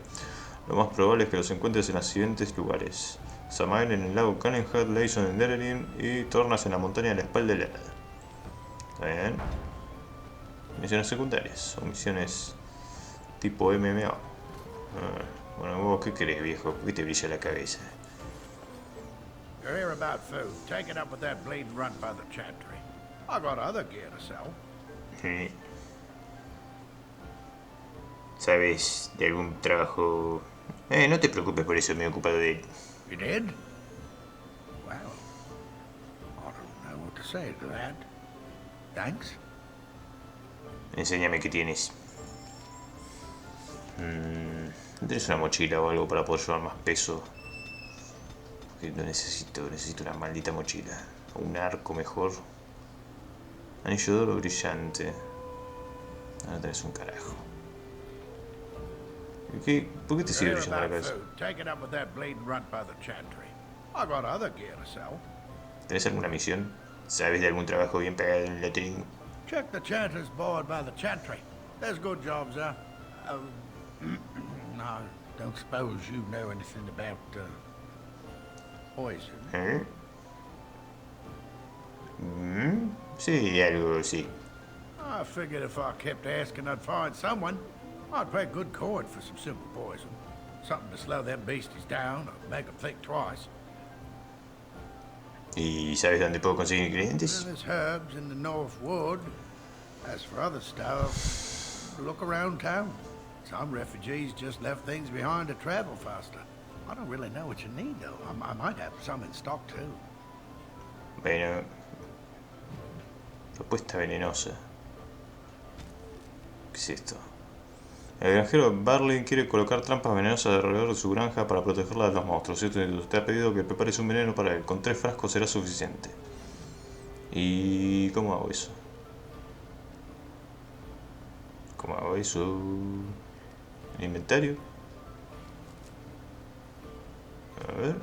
Lo más probable es que los encuentres en los siguientes lugares: Samael en el lago Cannenhead, Leison en Duderino y Tornas en la montaña de la espalda helada. ¿Está bien? Misiones secundarias o misiones tipo MMO. Bueno, vos, ¿qué querés, viejo? ¿Por qué te brilla la cabeza? You're here about food. Take it up with that bleeding runt by the chantry. I got other gear to sell. ¿Sabes de algún trabajo? No te preocupes por eso, me he ocupado de él. You did? Well, I don't know what to say to that. Thanks. Enséñame qué tienes. ¿Tienes una mochila o algo para poder llevar más peso? Porque lo necesito una maldita mochila. O un arco mejor. Anillo de oro brillante. Ahora tenés un carajo. ¿Por qué te sigue brillando la cabeza? Take it up with that bleeding runt by the chantry. I got other gear to sell. ¿Tenés alguna misión? ¿Sabes de algún trabajo bien pagado en Lothering? Check the chanter's board by the chantry. There's good jobs there. No, don't suppose you know anything about poison. ¿Eh? Sí, algo, sí. I figured if I kept asking, I'd find someone. I'd pay good coin for some simple poison. Something to slow them beasties down or make them think twice. ¿Y sabes dónde puedo conseguir ingredientes? There's herbs in the North Wood. As for other stuff, look around town. Some refugees just left things behind to travel faster. I don't really know what you need, though. I might have some in stock, too. Bueno. Propuesta venenosa. ¿Qué es esto? El granjero Barley quiere colocar trampas venenosas alrededor de su granja para protegerla de los monstruos. Usted ha pedido que prepares un veneno para él. Con 3 frascos será suficiente. ¿Y cómo hago eso? ¿Cómo hago eso? ¿El inventario? A ver.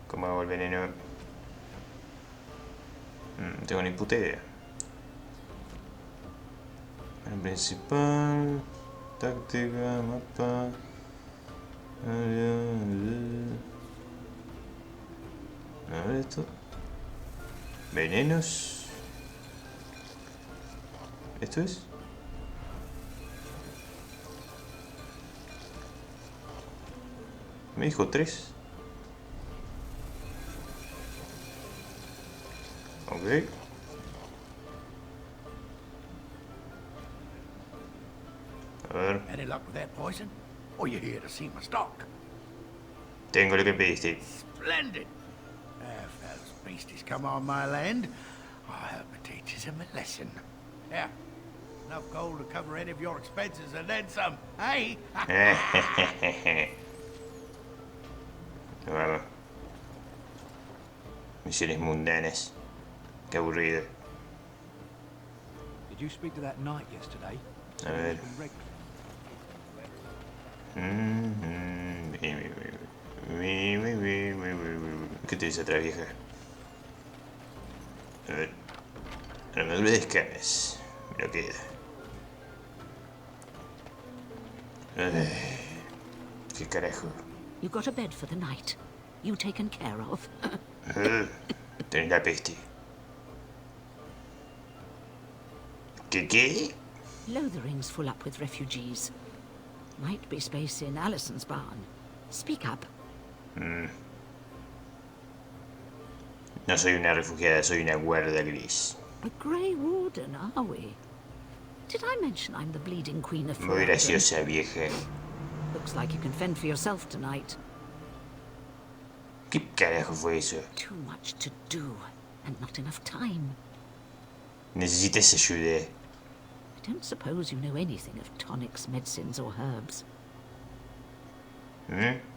¿Cómo hago el veneno? No tengo ni puta idea. El principal. Táctica, mapa. A ver esto. Venenos. ¿Esto es? Me dijo 3. Ok. A ver. Any luck with that poison? Or you here to see my stock? Tengo lo que pediste. Splendid! If those beasties come on my land, I hope it teaches them a lesson. Yeah. Enough gold to cover any of your expenses and then some, hey? Vamos. Misiones mundanas. Qué aburrido. Did you speak to that knight yesterday? A ver. ¿Qué te dice otra vieja? A ver. Armadura de escamas. Me lo queda. Ay, ¿qué carajo? You got a bed for the night. You taken care of. Tenés la peste. ¿Qué? Lothering's full up with refugees. Might be space in Alison's barn. Speak up. No soy una refugiada, soy una guarda gris. A Grey Warden, are we? Did I mention I'm the bleeding queen of Muy graciosa, vieja. Looks like you can fend for yourself tonight. ¿Qué carajo fue eso? Too much to do, and not enough time. Necesitas ayuda. I don't suppose you know anything of tonics, medicines, or herbs.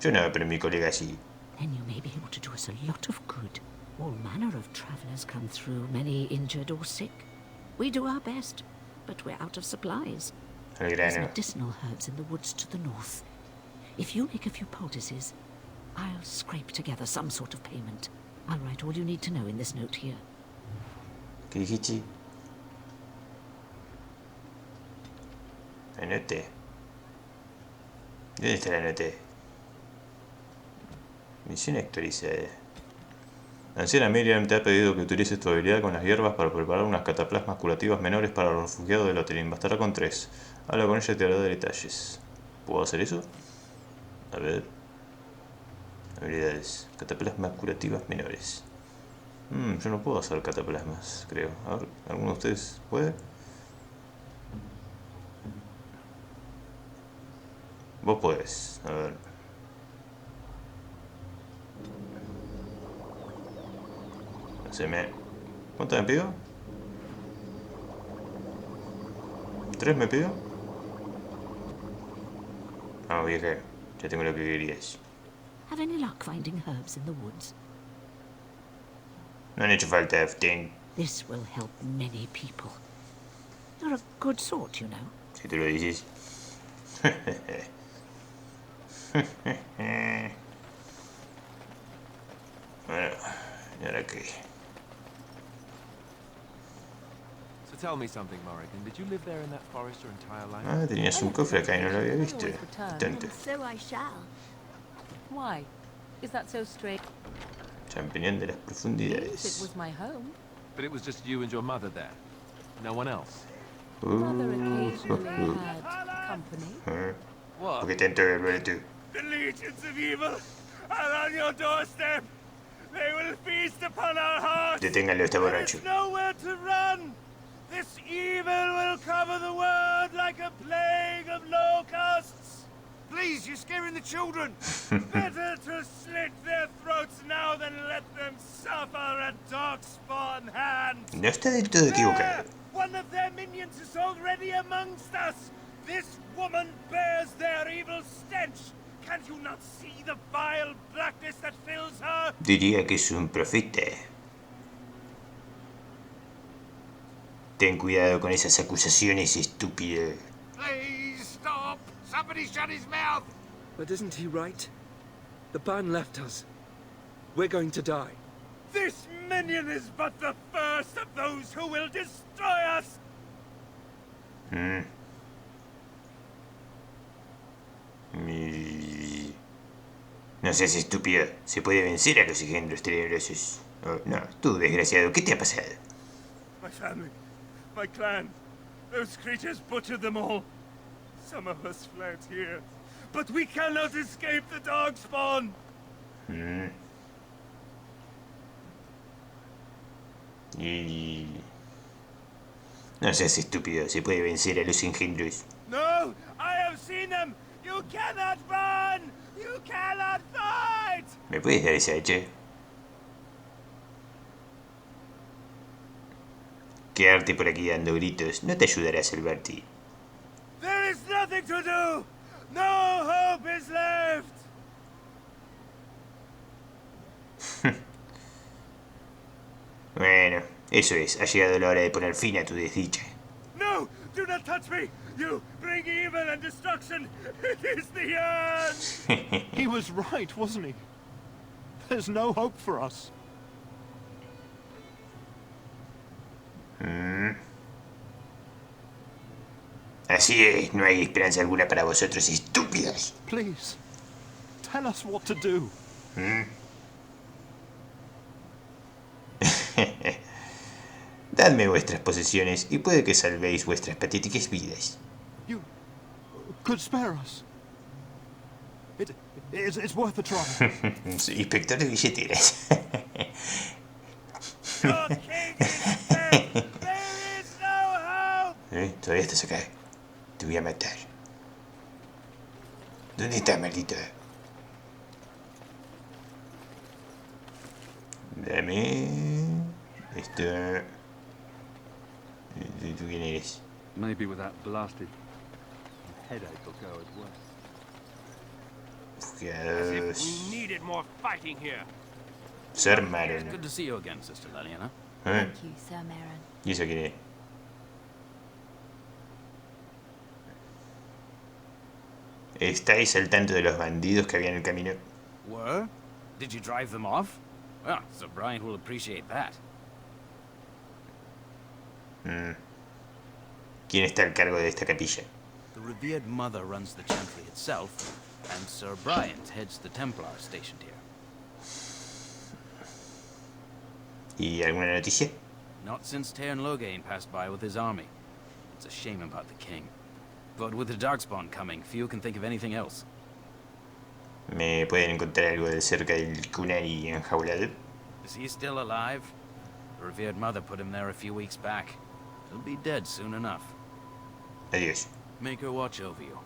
Yo no, pero mi colega sí. Then you may be able to do us a lot of good. All manner of travelers come through, many injured or sick. We do our best, but we're out of supplies. There's medicinal herbs in the woods to the north. If you make a few poultices, I'll scrape together some sort of payment. I'll write all you need to know in this note here. ¿Qué dijiste? Anote. ¿Dónde está la anote? Misión actualizada. La anciana Miriam te ha pedido que utilices tu habilidad con las hierbas para preparar unas cataplasmas curativas menores para los refugiados de Lothering. Bastará con 3. Habla con ella y te hará detalles. ¿Puedo hacer eso? A ver. Habilidades. Cataplasmas curativas menores. Yo no puedo hacer cataplasmas, creo. A ver, ¿alguno de ustedes puede? Vos podés. A ver. ¿Cuánto me pidió? 3 me pidió. Ah, vieja, ya tengo lo que querías. Have any luck finding herbs in the woods? No han hecho falta, F10. This will help many people. You're a good sort, you know. Si tú lo dices. Bueno, ¿y ahora qué? So tell me something, Morrigan. Did you live there in that forest your entire life? Ah, tenías un cofre acá y no lo había visto. Tonto. So I shall. Why? Is that so strange? Champiñón de las It profundidades. was my home. But it was just you and your mother there. No one else. Mother occasionally had company. ¿Por qué tanto verlo tú? The legions of evil are on your doorstep. They will feast upon our hearts. Deténganlo, está There borracho. is nowhere to run. This evil will cover the world like a plague of locusts. Please, you're scaring the children. Better to slit their throats now than let them suffer at Darkspawn hands. No está del todo equivocado. One of their minions is already amongst us. This woman bears their evil stench. Can't you not see the vile blackness that fills her? Diría que es un profeta. Ten cuidado con esas acusaciones, estúpido. Please stop! Somebody shut his mouth! But isn't he right? The ban left us. We're going to die. This minion is but the first of those who will destroy us! No seas estúpido. Se puede vencer a los engendros tenebrosos. Oh, no, tú, desgraciado, ¿qué te ha pasado? My family, my clan, those creatures butchered them all. Some of us fled here, but we cannot escape the Darkspawn. Y... No seas estúpido, se puede vencer a los engendros. No, I have seen them. You cannot run. You cannot fight. ¿Me puedes dar esa hacha? Quedarte por aquí dando gritos no te ayudará a salvarte. There is nothing to do. No hope is left. Bueno, eso es. Ha llegado la hora de poner fin a tu desdicha. No, do not touch me. You bring evil and destruction. It is the end. He was right, wasn't he? There's no hope for us. Así es, no hay esperanza alguna para vosotros, estúpidos. Please, tell us what to do. Dadme vuestras posesiones y puede que salvéis vuestras patéticas vidas. You could spare us. It's worth a try. Soy inspector de billeteras. Todavía estás acá. Te voy a matar. ¿Dónde estás, maldito? Dame... esto... ¿Tú quién eres? Maybe with that blasted headache will go as well. As if we needed more fighting here. Sir Maron. Good to see you again, Sister Leliana. Thank you, Sir Maron. ¿Y eso quién es? ¿Estáis al tanto de los bandidos que había en el camino? Were? Did you drive them off? Well, Sir Brian will appreciate that. ¿Quién está al cargo de esta capilla? The revered mother runs the chantry itself, and Sir Brian heads the Templars stationed here. ¿Y alguna noticia? Not since Tairn Logain passed by with his army. It's a shame about the king. But with the Darkspawn coming, few can think of anything else. ¿Me pueden encontrar algo de cerca del Kunari enjaulado? Is he still alive? The revered mother put him there a few weeks back. He'll be dead soon enough. Adiós. Make her watch over you.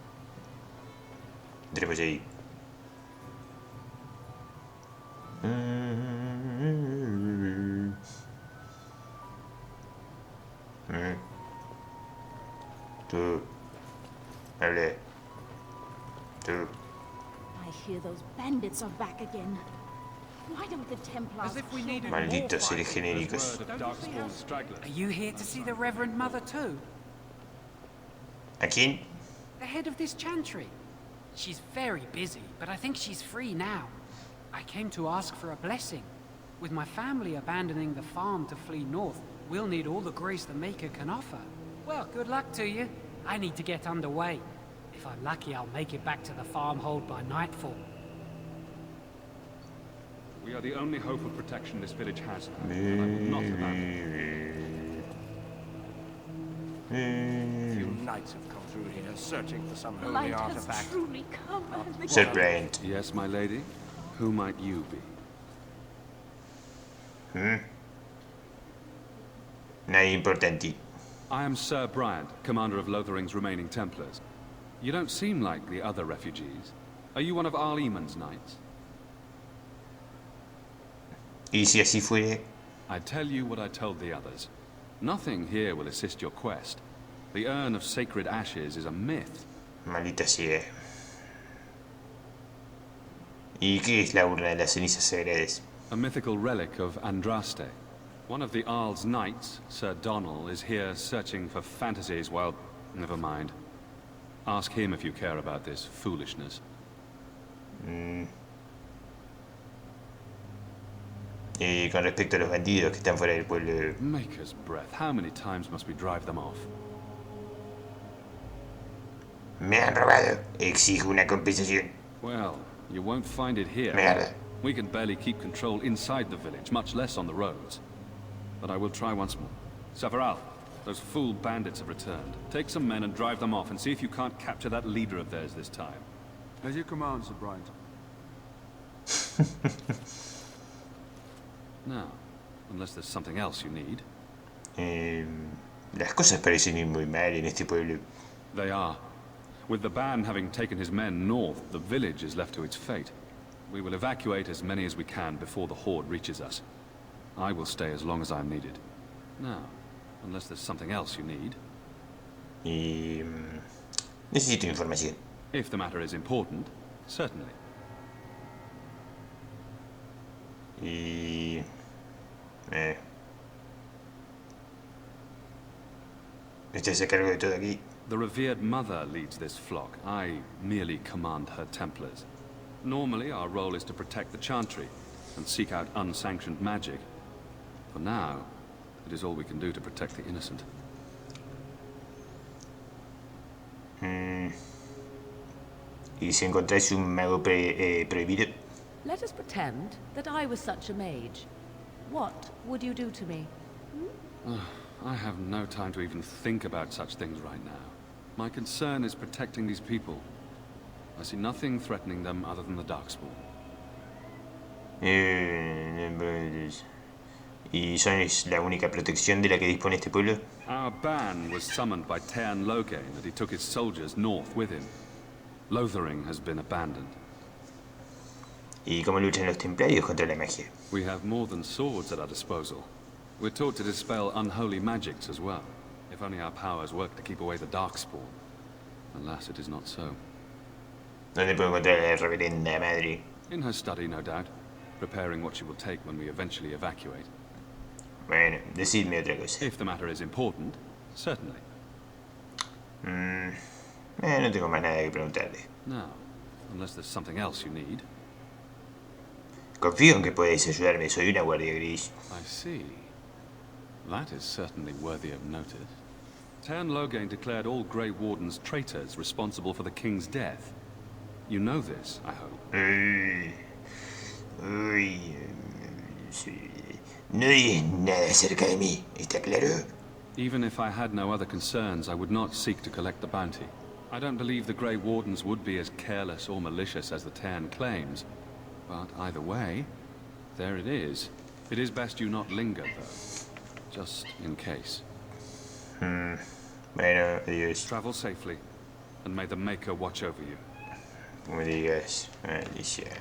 Entremos ahí. Tú. Hable. Tú. I hear those bandits are back again. Why don't the Templars... As if we needed Malditos seres genéricos. Are you here to see the Reverend Mother too? ¿A quién? The head of this chantry. She's very busy, but I think she's free now. I came to ask for a blessing. With my family abandoning the farm to flee north, we'll need all the grace the Maker can offer. Well, good luck to you. I need to get underway. If I'm lucky, I'll make it back to the farmhold by nightfall. We are the only hope of protection this village has now, and I will not abandon it. A few knights have come through here, searching for some holy artifact. Truly come. Sir Bryant. Yes, my lady? Who might you be? Nadie importante. I am Sir Bryant, commander of Lothering's remaining Templars. You don't seem like the other refugees. Are you one of Arl Eamon's knights? Y si así fuere. I tell you what I told the others. Nothing here will assist your quest. The urn of sacred ashes is a myth. Maldita sea. ¿Y qué es la urna de las cenizas sagradas? A mythical relic of Andraste. One of the Arl's knights, Sir Donal, is here searching for fantasies. Well, never mind. Ask him if you care about this foolishness. Y con respecto a los bandidos que están fuera del pueblo. Maker's breath. How many times must we drive them off? Me han robado. Exijo una compensación. Well, you won't find it here. Mierda. We can barely keep control inside the village, much less on the roads. But I will try once more. Several, those fool bandits have returned. Take some men and drive them off, and see if you can't capture that leader of theirs this time. As you command, Sir Bryant. Now, unless there's something else you need. Las cosas parecen ir muy mal en este pueblo. They are. With the ban having taken his men north, the village is left to its fate. We will evacuate as many as we can before the horde reaches us. I will stay as long as I'm needed. Now, unless there's something else you need. Y necesito información. If the matter is important, certainly. Y ¿estás a cargo de todo aquí? The revered mother leads this flock. I merely command her Templars. Normally, our role is to protect the Chantry and seek out unsanctioned magic. For now, it is all we can do to protect the innocent. ¿Y si encontráis un mago prohibido? Let us pretend that I was such a mage. What would you do to me? I have no time to even think about such things right now. My concern is protecting these people. I see nothing threatening them other than the Darkspawn. ¿Y sois la única protección de la que dispone este pueblo? Our ban was summoned by Tearn Logain, and he took his soldiers north with him. Lothering has been abandoned. ¿Y cómo luchan los templarios contra la magia? We have more than swords at our disposal. We're taught to dispel unholy magics as well. If only our powers work to keep away the Darkspawn. Alas, it is not so. ¿Dónde puedo encontrar a la reverenda madre? In her study, no doubt. Preparing what she will take when we eventually evacuate. Bueno, decidme otra cosa. If the matter is important, certainly. No tengo más nada que preguntarle. Now, unless there's something else you need. Confío en que podéis ayudarme. Soy una guardia gris. I see. That is certainly worthy of notice. Tearn Logain declared all Grey Wardens traitors responsible for the king's death. You know this, I hope. No digas nada acerca de mí, ¿está claro? Even if I had no other concerns, I would not seek to collect the bounty. I don't believe the Grey Wardens would be as careless or malicious as the Tearn claims. But either way, there it is. It is best you not linger, though. Just in case. Bueno, adiós. Travel safely, and may the Maker watch over you. Como digas, maldición.